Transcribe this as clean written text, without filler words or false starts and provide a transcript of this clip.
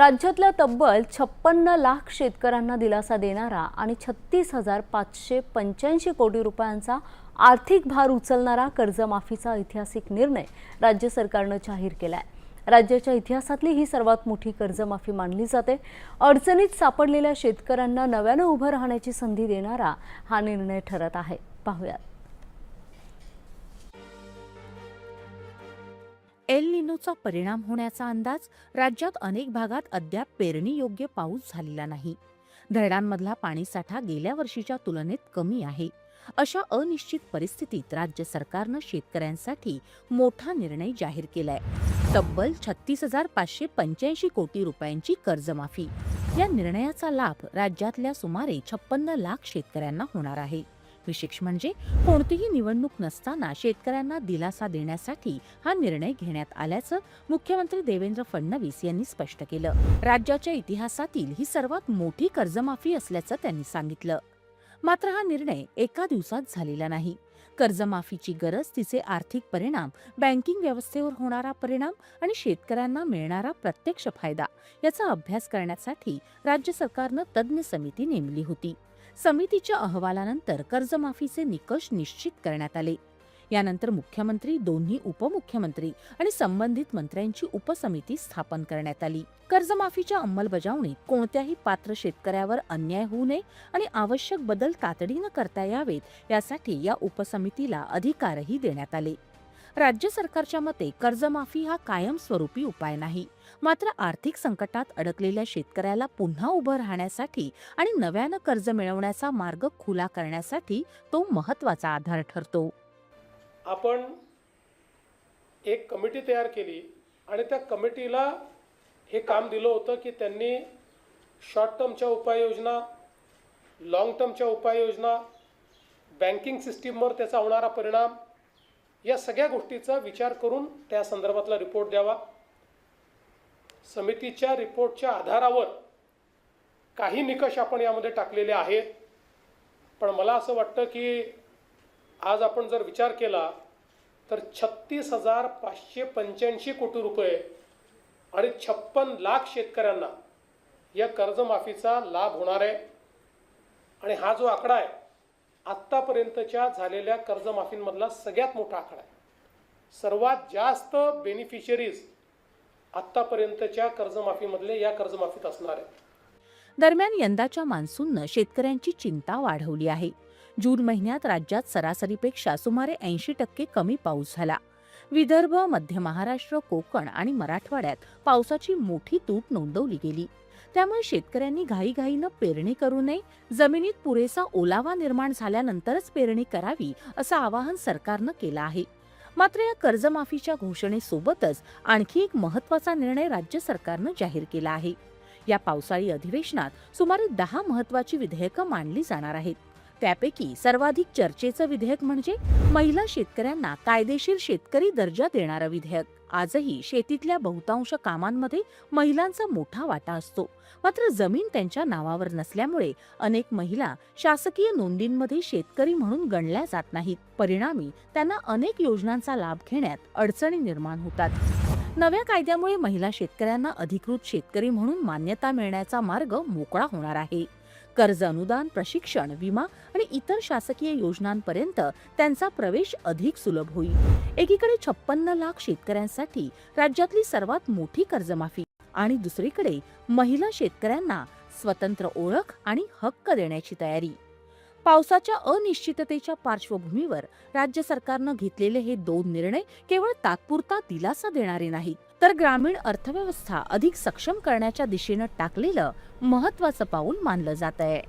राज्यातल्या तब्बल 56 लाख शेतकऱ्यांना दिलासा देणारा आणि 36,585 कोटी रुपयांचा आर्थिक भार उचलणारा कर्जमाफीचा ऐतिहासिक निर्णय राज्य सरकारनं जाहीर केलाय। राज्याच्या इतिहासातली ही सर्वात मोठी कर्जमाफी मानली जाते। अडचणीत सापडलेल्या शेतकऱ्यांना नव्याने उभं राहण्याची संधी देणारा हा निर्णय ठरत आहे। पाहूयात। एल निनोचा परिणाम होण्याचा अंदाज। राज्यात अनेक भागात अद्याप पेरणी योग्य पाऊस झालेला नाही। धरणांमधला पाणीसाठा गेल्या वर्षीच्या तुलनेत कमी आहे। अशा अनिश्चित परिस्थितीत राज्य सरकारनं शेतकऱ्यांसाठी मोठा निर्णय जाहीर केलाय। तब्बल 36,585 कोटी रुपयांची कर्जमाफी। या निर्णयाचा लाभ राज्यातल्या सुमारे 56 लाख शेतकऱ्यांना होणार आहे। विशेष म्हणजे कोणतीही निवडणूक नसताना शेतकऱ्यांना दिलासा देण्यासाठी हा निर्णय घेण्यात आल्याचं मुख्यमंत्री देवेंद्र फडणवीस यांनी स्पष्ट केलं। राज्याच्या इतिहासातील ही सर्वात मोठी कर्जमाफी असल्याचं त्यांनी सांगितलं। मात्र हा निर्णय एका दिवसात झालेला नाही। कर्जमाफीची गरज, तिचे आर्थिक परिणाम, बँकिंग व्यवस्थेवर होणारा परिणाम आणि शेतकऱ्यांना मिळणारा प्रत्यक्ष फायदा याचा अभ्यास करण्यासाठी राज्य सरकारनं तज्ञ समिती नेमली होती। समितीच्या अहवालानंतर कर्जमाफीचे निकष निश्चित करण्यात आले। यानंतर मुख्यमंत्री, दोन्ही उपमुख्यमंत्री आणि संबंधित मंत्र्यांची उपसमिती स्थापन करण्यात आली। कर्जमाफीच्या अंमलबजावणीत कोणत्याही पात्र शेतकऱ्यावर अन्याय होऊ नये आणि आवश्यक बदल तातडीनं करता यावेत यासाठी या उपसमितीला अधिकारही देण्यात आले। राज्य सरकारच्या मते कर्जमाफी हा कायमस्वरूपी उपाय नाही, मात्र आर्थिक संकटात अडकलेल्या शेतकऱ्याला पुन्हा उभं राहण्यासाठी आणि नव्यानं कर्ज मिळवण्याचा मार्ग खुला करण्यासाठी तो महत्त्वाचा आधार ठरतो। आपण एक कमिटी तयार केली आणि त्या कमिटीला हे काम दिलं होतं की त्यांनी शॉर्ट टर्मच्या उपाययोजना, लॉंग टर्मच्या उपाययोजना, बँकिंग सिस्टीमवर त्याचा होणारा परिणाम या सगळ्या गोष्टीचा विचार करून त्या संदर्भातला रिपोर्ट द्यावा। समितीच्या रिपोर्टच्या आधारावर काही निकष आपण यामध्ये टाकलेले आहेत, पण मला असं वाटतं की आज आपण जर विचार केला तर 36,585 कोटी रुपये आणि 56 लाख शेतकऱ्यांना या कर्जमाफीचा लाभ होणार आहे। आणि हा जो आकडा आहे आत्तापर्यंतच्या झालेल्या कर्जमाफींमधला सगळ्यात मोठा आकडा आहे। सर्वात जास्त बेनिफिशियरीज आत्तापर्यंतच्या कर्जमाफीमधले या कर्जमाफीत असणार आहेत। दरम्यान यंदाच्या मान्सूननं शेतकऱ्यांची चिंता वाढवली आहे। जून महिन्यात राज्यात सरासरीपेक्षा सुमारे 80% कमी पाऊस झाला। विदर्भ, मध्य महाराष्ट्र, कोकण आणि मराठवाड्यात पावसाची मोठी तूट नोंदवली गेली। त्यामुळे शेतकऱ्यांनी घाईघाईनं पेरणी करू नये, जमिनीत पुरेसा ओलावा निर्माण झाल्यानंतरच पेरणी करावी असं आवाहन सरकारनं केलं आहे। मात्र या कर्जमाफीच्या घोषणेसोबतच आणखी एक महत्त्वाचा निर्णय राज्य सरकारनं जाहीर केला आहे। या पावसाळी अधिवेशनात सुमारे 10 महत्त्वाची विधेयकं मांडली जाणार आहेत। त्यापैकी सर्वाधिक चर्चेचं विधेयक म्हणजे महिला शेतकऱ्यांना कायदेशीर शेतकरी दर्जा देणारं विधेयक। आजही शेतीतल्या बहुतांश कामांमध्ये महिलांचा मोठा वाटा असतो, मात्र जमीन त्यांच्या नावावर नसल्यामुळे अनेक महिला शासकीय नोंदींमध्ये शेतकरी म्हणून गणल्या जात नाहीत। परिणामी त्यांना अनेक योजनांचा लाभ घेण्यात अडचणी निर्माण होतात। नव्या कायद्यामुळे महिला शेतकऱ्यांना अधिकृत शेतकरी म्हणून मान्यता मिळण्याचा मार्ग मोकळा होणार आहे। कर्ज, अनुदान, प्रशिक्षण, विमा आणि इतर शासकीय योजनांपर्यंत त्यांचा प्रवेश अधिक सुलभ होईल। एकीकडे 56 लाख शेतकऱ्यांसाठी राज्यातली सर्वात मोठी कर्जमाफी आणि दुसरीकडे महिला शेतकऱ्यांना स्वतंत्र ओळख आणि हक्क देण्याची तयारी। पावसाच्या अनिश्चिततेच्या पार्श्वभूमीवर राज्य सरकारनं घेतलेले हे 2 निर्णय केवळ तात्पुरता दिलासा देणारे नाहीत, तर ग्रामीण अर्थव्यवस्था अधिक सक्षम करण्याच्या दिशेनं टाकलेलं महत्त्वाचं पाऊल मानलं जात आहे।